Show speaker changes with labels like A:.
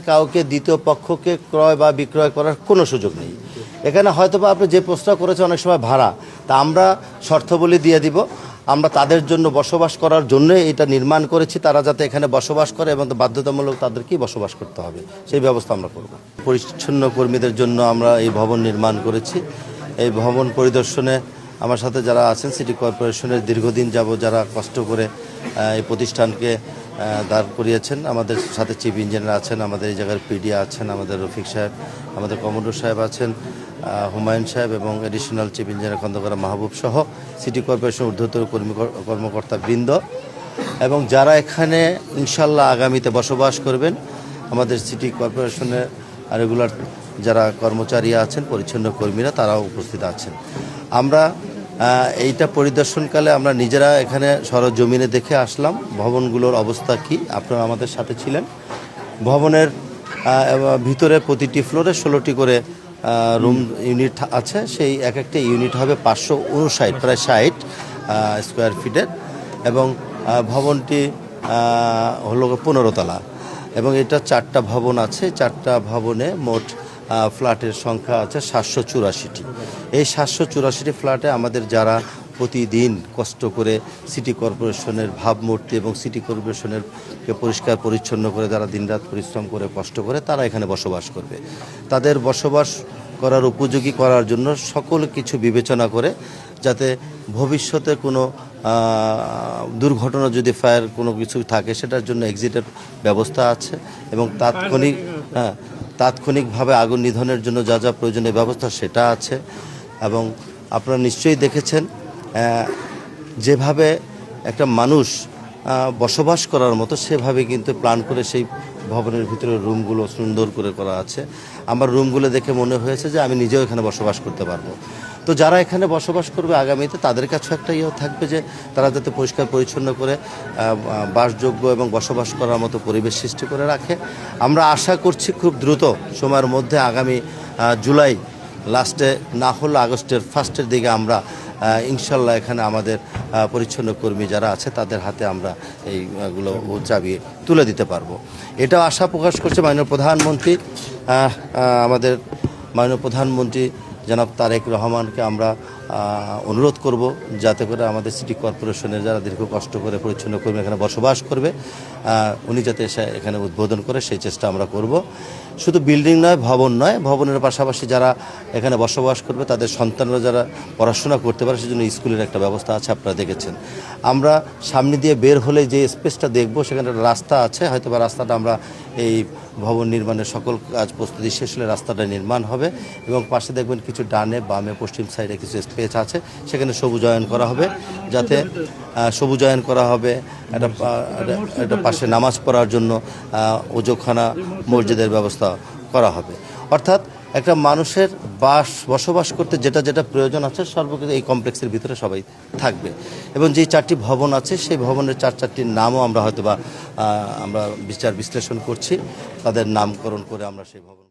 A: কাউকে দ্বিতীয় পক্ষকে ক্রয় বা বিক্রয় করার কোনো সুযোগ নেই। এখানে হয়তোবা আপনি যে প্রশ্ন করেছেন অনেক সময় ভাড়া, তা আমরা শর্তাবলী দিয়ে দিব। আমরা তাদের জন্য বসবাস করার জন্য এটা নির্মাণ করেছি, তারা যাতে এখানে বসবাস করে এবং বাধ্যতামূলক তাদেরকেই বসবাস করতে হবে, সেই ব্যবস্থা আমরা করব। পরিচ্ছন্ন কর্মীদের জন্য আমরা এই ভবন নির্মাণ করেছি। এই ভবন পরিদর্শনে আমার সাথে যারা আছেন সিটি কর্পোরেশনের দীর্ঘদিন যাবত যারা কষ্ট করে এই প্রতিষ্ঠানকে দাঁড় করিয়েছেন, আমাদের সাথে চিফ ইঞ্জিনিয়ার আছেন, আমাদের এই জায়গার পিডি আছেন, আমাদের রফিক সাহেব, আমাদের কমোডোর সাহেব আছেন, হুমায়ুন সাহেব এবং এডিশনাল চিফ ইঞ্জিনিয়ার খন্দকার মাহবুব সহ সিটি কর্পোরেশন ঊর্ধ্বতন কর্মকর্তা বৃন্দ এবং যারা এখানে ইনশাল্লাহ আগামীতে বসবাস করবেন, আমাদের সিটি কর্পোরেশনের রেগুলার যারা কর্মচারী আছেন, পরিচ্ছন্ন কর্মীরা, তারাও উপস্থিত আছেন। আমরা এইটা পরিদর্শনকালে আমরা নিজেরা এখানে সরজমিনে দেখে আসলাম ভবনগুলোর অবস্থা কি। আপনারা আমাদের সাথে ছিলেন। ভবনের ভিতরে প্রতিটি ফ্লোরে 16টি করে রুম ইউনিট আছে। সেই এক একটা ইউনিট হবে 559 প্রায় 60 স্কোয়ার ফিটের এবং ভবনটি হলো 15 তলা এবং এটা 4টা ভবন আছে। 4টা ভবনে মোট ফ্ল্যাটের সংখ্যা আছে 784টি। এই 784টি ফ্ল্যাটে আমাদের যারা প্রতিদিন কষ্ট করে সিটি কর্পোরেশনের ভাবমূর্তি এবং সিটি কর্পোরেশনের পরিষ্কার পরিচ্ছন্ন করে যারা দিনরাত পরিশ্রম করে কষ্ট করে, তারা এখানে বসবাস করবে। তাদের বসবাস করার উপযোগী করার জন্য সকল কিছু বিবেচনা করে, যাতে ভবিষ্যতে কোনো দুর্ঘটনা যদি ফায়ার কোনো কিছু থাকে সেটার জন্য এক্সিটের ব্যবস্থা আছে এবং তাৎক্ষণিকভাবে আগুন নিধনের জন্য যা যা প্রয়োজনীয় ব্যবস্থা সেটা আছে। এবং আপনারা নিশ্চয়ই দেখেছেন যেভাবে একটা মানুষ বসবাস করার মতো সেভাবে কিন্তু প্ল্যান করে সেই ভবনের ভিতরে রুমগুলো সুন্দর করে করা আছে। আমার রুমগুলো দেখে মনে হয়েছে যে আমি নিজেও এখানে বসবাস করতে পারবো। তো যারা এখানে বসবাস করবে আগামীতে তাদের কাছেও একটা থাকবে যে তারা যাতে পরিষ্কার পরিচ্ছন্ন করে বাসযোগ্য এবং বসবাস করার মতো পরিবেশ সৃষ্টি করে রাখে। আমরা আশা করছি খুব দ্রুত সময়ের মধ্যে আগামী জুলাই লাস্টে না হলে আগস্টের ফার্স্টের দিকে আমরা ইনশাল্লাহ এখানে আমাদের পরিচ্ছন্ন কর্মী যারা আছে তাদের হাতে আমরা এইগুলো চাবি তুলে দিতে পারবো। এটাও আশা প্রকাশ করছে মাননীয় প্রধানমন্ত্রী। আমাদের মাননীয় প্রধানমন্ত্রী জনাব তারেক রহমানকে আমরা অনুরোধ করব যাতে করে আমাদের সিটি কর্পোরেশনের যারা দীর্ঘ কষ্ট করে পরিচ্ছন্ন কর্মী এখানে বসবাস করবে, উনি যাতে এখানে উদ্বোধন করে সেই চেষ্টা আমরা করব। শুধু বিল্ডিং নয়, ভবন নয়, ভবনের পাশাপাশি যারা এখানে বসবাস করবে তাদের সন্তানরা যারা পড়াশোনা করতে পারে সেজন্য স্কুলের একটা ব্যবস্থা আছে, আপনারা দেখেছেন। আমরা সামনে দিয়ে বের হলে যে স্পেসটা দেখব সেখানে একটা রাস্তা আছে, হয়তো বা রাস্তাটা আমরা এই ভবন নির্মাণের সকল কাজ প্রস্তুতি শেষ হলে রাস্তাটা নির্মাণ হবে এবং পাশে দেখবেন কিছু ডানে বামে পশ্চিম সাইডে কিছু স্পেস আছে, সেখানে সবুজায়ন করা হবে, যাতে সবুজায়ন করা হবে। একটা পাশে নামাজ পড়ার জন্য ওজোখানা মসজিদের ব্যবস্থা করা হবে। অর্থাৎ একটা মানুষের বসবাস করতে যেটা যেটা প্রয়োজন আছে সর্বকিছু এই কমপ্লেক্সের ভিতরে সবাই থাকবে। এবং যেই 4টি ভবন আছে সেই ভবনের 4-4টির নামও আমরা হয়তোবা আমরা বিশ্লেষণ করছি, তাদের নামকরণ করে আমরা সেই ভবন